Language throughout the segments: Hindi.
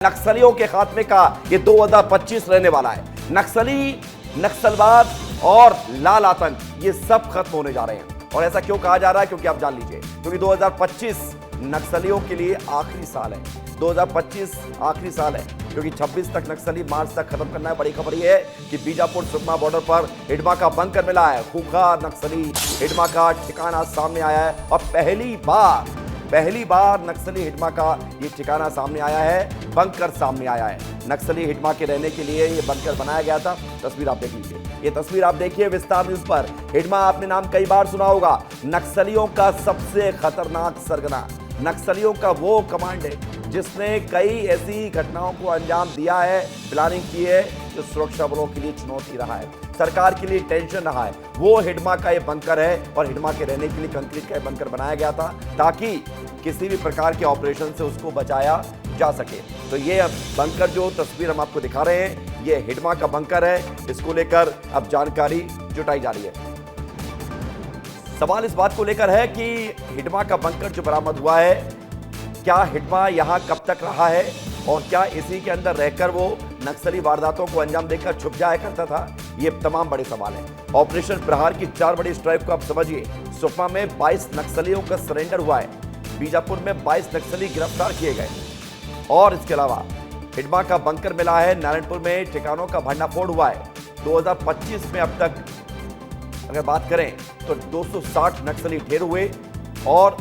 नक्सलियों के खात्मे का ये 2025 रहने वाला है। नक्सली, नक्सलवाद और लाल आतंक ये सब खत्म होने जा रहे हैं। और ऐसा क्यों कहा जा रहा है? क्योंकि आप जान लीजिए, क्योंकि 2025 नक्सलियों के लिए आखिरी साल है। 2025 आखिरी साल है क्योंकि 26 तक नक्सली मार्च तक खत्म करना है। बड़ी खबर यह है कि बीजापुर सुकमा बॉर्डर पर हिडमा का बंकर मिला है। खूंखार नक्सली हिडमा का ठिकाना सामने आया है और पहली बार नक्सली हिडमा का ये ठिकाना सामने आया है, बंकर सामने आया है। नक्सली हिडमा के रहने के लिए ये बंकर बनाया गया था। तस्वीर आप देख लीजिए, ये तस्वीर आप देखिए विस्तार न्यूज पर। हिडमा आपने नाम कई बार सुना होगा, नक्सलियों का सबसे खतरनाक सरगना, नक्सलियों का वो कमांड है जिसने कई ऐसी घटनाओं को अंजाम दिया है, प्लानिंग की है, जो सुरक्षा बलों के लिए चुनौती रहा है, सरकार के लिए टेंशन रहा है। वो हिडमा का ये बंकर है और हिडमा के रहने के लिए कंक्रीट का बंकर बनाया गया था ताकि किसी भी प्रकार के ऑपरेशन से उसको बचाया जा सके। तो ये बंकर जो तस्वीर हम आपको दिखा रहे हैं, ये हिडमा का बंकर है। इसको लेकर अब जानकारी जुटाई जा रही है। सवाल इस बात को लेकर है कि हिडमा का बंकर जो बरामद हुआ है, क्या हिडमा यहां कब तक रहा है और क्या इसी के अंदर रहकर वो नक्सली वारदातों को अंजाम देकर छुप जाया करता था? ये तमाम बड़े सवाल हैं। ऑपरेशन प्रहार की 4 बड़ी स्ट्राइक को आप समझिए। सुकमा में 22 नक्सलियों का सरेंडर हुआ है, बीजापुर में 22 नक्सली गिरफ्तार किए गए और इसके अलावा हिडमा का बंकर मिला है। नारायणपुर में ठिकानों का भंडाफोड़ हुआ है। 2025 में अब तक अगर बात करें तो 260 नक्सली ढेर हुए और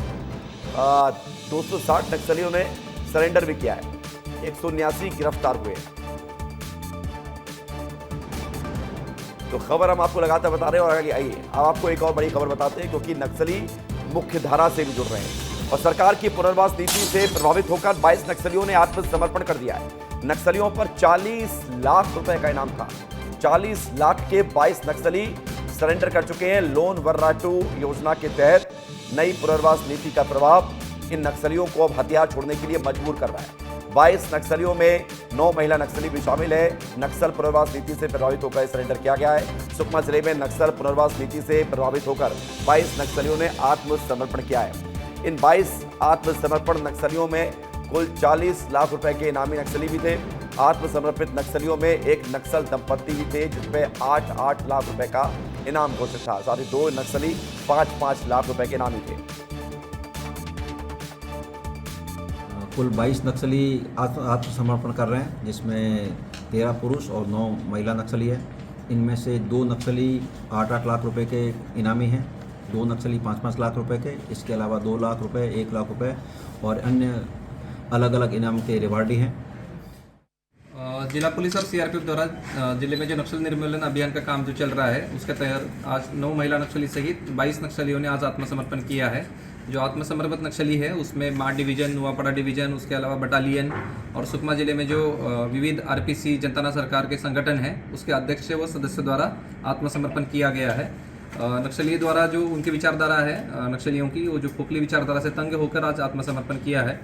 260 नक्सलियों ने सरेंडर भी किया है। 179 गिरफ्तार हुए। तो खबर हम आपको लगातार बता रहे हैं और आगे आइए अब आपको एक और बड़ी खबर बताते हैं, क्योंकि नक्सली मुख्य धारा से भी जुड़ रहे हैं और सरकार की पुनर्वास नीति से प्रभावित होकर 22 नक्सलियों ने आत्मसमर्पण कर दिया है। नक्सलियों पर 40 लाख रुपए का इनाम था। 40 लाख के 22 नक्सली सरेंडर कर चुके हैं। लोन वर्राटू योजना के तहत नई पुनर्वास नीति का प्रभाव इन नक्सलियों को अब हथियार छोड़ने के लिए मजबूर कर रहा है। 22 नक्सलियों में 9 महिला नक्सली भी शामिल है। नक्सल पुनर्वास नीति से प्रभावित होकर सरेंडर किया गया है। सुकमा जिले में नक्सल पुनर्वास नीति से प्रभावित होकर 22 नक्सलियों ने आत्मसमर्पण किया है। इन 22 आत्मसमर्पण नक्सलियों में कुल 40 लाख रुपए के इनामी नक्सली भी थे। आत्मसमर्पित नक्सलियों में एक नक्सल दंपत्ति भी थे जिसमें 8-8 लाख रुपए का इनाम घोषित था। साथ ही 2 नक्सली 5-5 लाख रुपए के इनामी थे। कुल 22 नक्सली आत्मसमर्पण कर रहे हैं, जिसमें 13 पुरुष और 9 महिला नक्सली है। इनमें से 2 नक्सली 8-8 लाख रुपए के इनामी हैं, 2 नक्सली 5-5 लाख रुपए के, इसके अलावा 2 लाख रुपए, 1 लाख रुपए और अन्य अलग अलग इनाम के रिवार्डी हैं। जिला पुलिस और सीआरपीएफ द्वारा जिले में जो नक्सल निर्मूलन अभियान का काम जो चल रहा है, उसके तहत आज 9 महिला नक्सली सहित 22 नक्सलियों ने आज आत्मसमर्पण किया है। जो आत्मसमर्पित नक्सली है उसमें माड़ डिवीजन, नुआपड़ा डिवीजन, उसके अलावा बटालियन और सुकमा जिले में जो विविध आरपीसी जनता सरकार के संगठन है उसके अध्यक्ष व सदस्य द्वारा आत्मसमर्पण किया गया है। नक्सली द्वारा जो उनकी विचारधारा है नक्सलियों की, वो जो खोखली विचारधारा से तंग होकर आज आत्मसमर्पण किया है।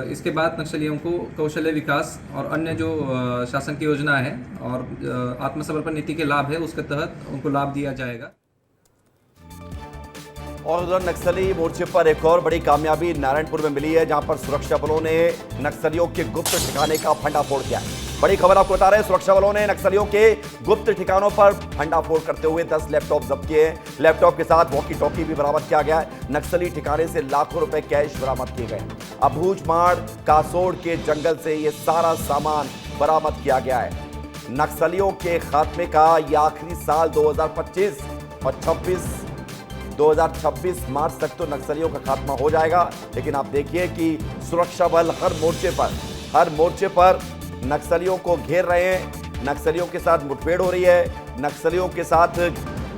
इसके बाद नक्सलियों को कौशल्य विकास और अन्य जो शासन की योजना है और आत्मसमर्पण नीति के लाभ है उसके तहत उनको लाभ दिया जाएगा। और उधर नक्सली मोर्चे पर एक और बड़ी कामयाबी नारायणपुर में मिली है, जहां पर सुरक्षा बलों ने नक्सलियों के गुप्त ठिकाने का भंडाफोड़ किया। बड़ी खबर आपको बता रहे हैं, सुरक्षा बलों ने नक्सलियों के गुप्त ठिकानों पर भंडाफोड़ करते हुए 10 लैपटॉप जब्त किए हैं। लैपटॉप के साथ वॉकी टॉकी भी बरामद किया गया है। नक्सली ठिकाने से लाखों रुपए कैश बरामद किए गए। अबूझमाड़ कासोड़ के जंगल से ये सारा सामान बरामद किया गया है। नक्सलियों के खात्मे का यह आखिरी साल 2025 और 2026 मार्च तक तो नक्सलियों का खात्मा हो जाएगा। लेकिन आप देखिए कि सुरक्षा बल हर मोर्चे पर नक्सलियों को घेर रहे हैं। नक्सलियों के साथ मुठभेड़ हो रही है, नक्सलियों के साथ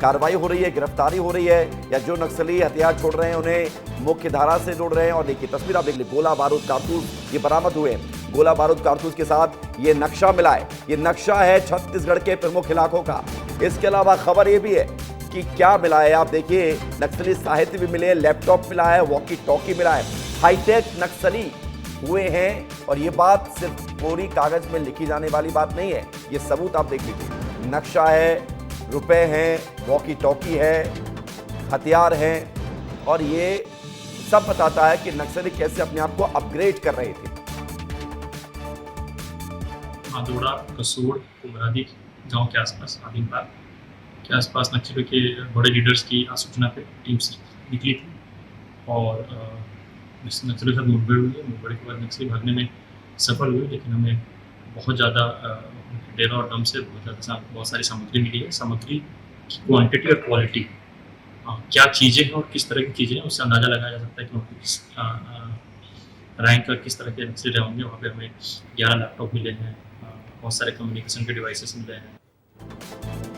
कार्रवाई हो रही है, गिरफ्तारी हो रही है, या जो नक्सली हथियार छोड़ रहे हैं उन्हें मुख्य धारा से जोड़ रहे हैं। और देखिए तस्वीर आप देख लीजिए, गोला बारूद कारतूस ये बरामद हुए। गोला बारूद कारतूस के साथ ये नक्शा मिला है। ये नक्शा है छत्तीसगढ़ के प्रमुख इलाकों का। इसके अलावा खबर ये भी है कि क्या मिला है, आप देखिए नक्सली साहित्य भी मिले, लैपटॉप मिला है, वॉकी टॉकी मिला है। हाईटेक नक्सली हुए हैं और ये बात सिर्फ पूरी कागज में लिखी जाने वाली बात नहीं है, ये सबूत आप देख लीजिए। नक्शा है, रुपए हैं, वॉकी टॉकी है, हथियार हैं और ये सब बताता है कि नक्सली कैसे अपने आप को अपग्रेड कर रहे थे। मादोड़ा, कसोड़, कुमरादी गांव के आसपास आदिमपाल के आसपास नक्सलियों के बड़े लीडर्स की सूचना पे टीम निकली थी और नक्सलियों के साथ मुठभेड़ हुई है। मुठभेड़ के बाद नक्सली भागने में सफल हुए, लेकिन हमें बहुत ज़्यादा डेरा और दम से बहुत सारी सामग्री मिली है। सामग्री की क्वांटिटी और क्वालिटी, क्या चीज़ें हैं और किस तरह की चीज़ें हैं, उससे अंदाज़ा लगाया जा सकता है कि वहाँ पे किस रैंक का किस तरह के नक्सली होंगे। वहाँ पे हमें 11 लैपटॉप मिले हैं, बहुत सारे कम्युनिकेशन के डिवाइसेस मिले हैं।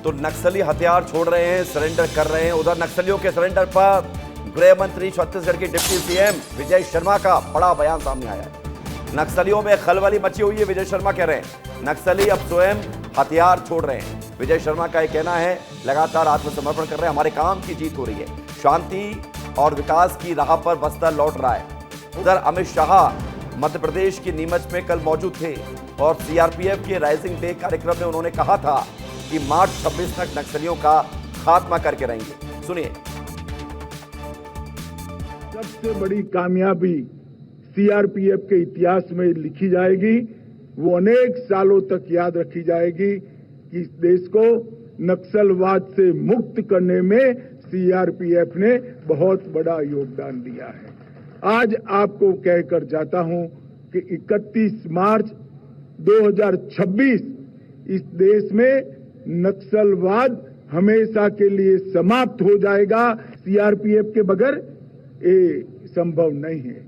तो नक्सली हथियार छोड़ रहे हैं, सरेंडर कर रहे हैं। उधर नक्सलियों के सरेंडर पर गृह मंत्री छत्तीसगढ़ के डिप्टी सीएम विजय शर्मा का बड़ा बयान सामने आया है। नक्सलियों में खलबली मची हुई है, विजय शर्मा कह रहे हैं नक्सली अब स्वयं हथियार छोड़ रहे हैं। विजय शर्मा का यह कहना है लगातार आत्मसमर्पण कर रहे हैं, हमारे काम की जीत हो रही है, शांति और विकास की राह पर बस्तर लौट रहा है। उधर अमित शाह मध्य प्रदेश के नीमच में कल मौजूद थे और सीआरपीएफ के राइजिंग डे कार्यक्रम में उन्होंने कहा था कि मार्च 26 तक नक्सलियों का खात्मा करके रहेंगे। सुनिए। सबसे बड़ी कामयाबी सीआरपीएफ के इतिहास में लिखी जाएगी, वो अनेक सालों तक याद रखी जाएगी कि इस देश को नक्सलवाद से मुक्त करने में सीआरपीएफ ने बहुत बड़ा योगदान दिया है। आज आपको कहकर जाता हूं कि 31 मार्च 2026 इस देश में नक्सलवाद हमेशा के लिए समाप्त हो जाएगा। सीआरपीएफ के बगैर ये संभव नहीं है।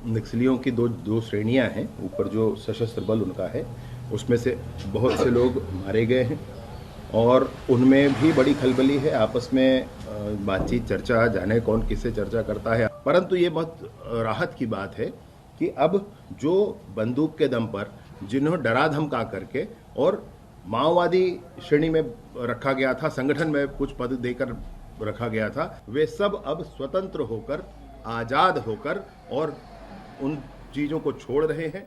नक्सलियों की दो श्रेणियां हैं। ऊपर जो सशस्त्र बल उनका है, उसमें से बहुत से लोग मारे गए हैं और उनमें भी बड़ी खलबली है। आपस में बातचीत, चर्चा, जाने कौन किससे चर्चा करता है। परंतु ये बहुत राहत की बात है कि अब जो बंदूक के दम पर जिन्होंने डरा धमका करके और माओवादी श्रेणी में रखा गया था, संगठन में कुछ पद देकर रखा गया था, वे सब अब स्वतंत्र होकर, आजाद होकर और उन चीजों को छोड़ रहे हैं।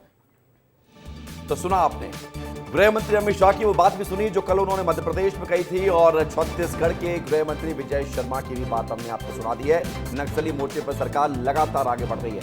तो सुना आपने गृह मंत्री अमित शाह की वो बात भी सुनी जो कल उन्होंने मध्य प्रदेश में कही थी, और छत्तीसगढ़ के गृह मंत्री विजय शर्मा की भी बात हमने आपको सुना दी है। नक्सली मोर्चे पर सरकार लगातार आगे बढ़ रही है।